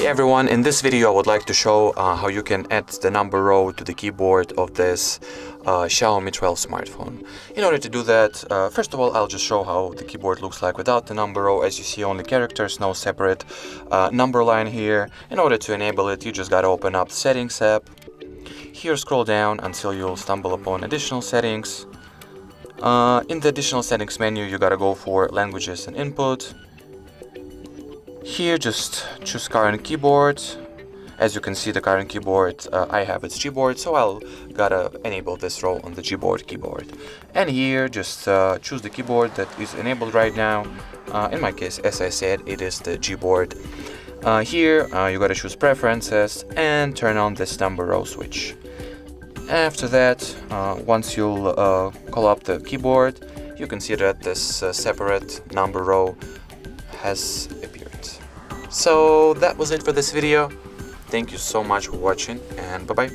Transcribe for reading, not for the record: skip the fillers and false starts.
Hey everyone, in this video I would like to show how you can add the number row to the keyboard of this Xiaomi 12 smartphone. In order to do that, first of all I'll just show how the keyboard looks like without the number row. As you see, only characters, no separate number line here. In order to enable it, you just gotta open up the Settings app. Here scroll down until you'll stumble upon additional settings. In the additional settings menu you gotta go for languages and input. Here just choose current keyboard. As you can see, the current keyboard I have it's Gboard, so I'll gotta enable this row on the Gboard keyboard. And here just choose the keyboard that is enabled right now. In my case, as I said, it is the Gboard. Here you gotta choose preferences and turn on this number row switch. After that, once you'll call up the keyboard, you can see that this separate number row has appeared. So that was it for this video. Thank you so much for watching, and bye bye.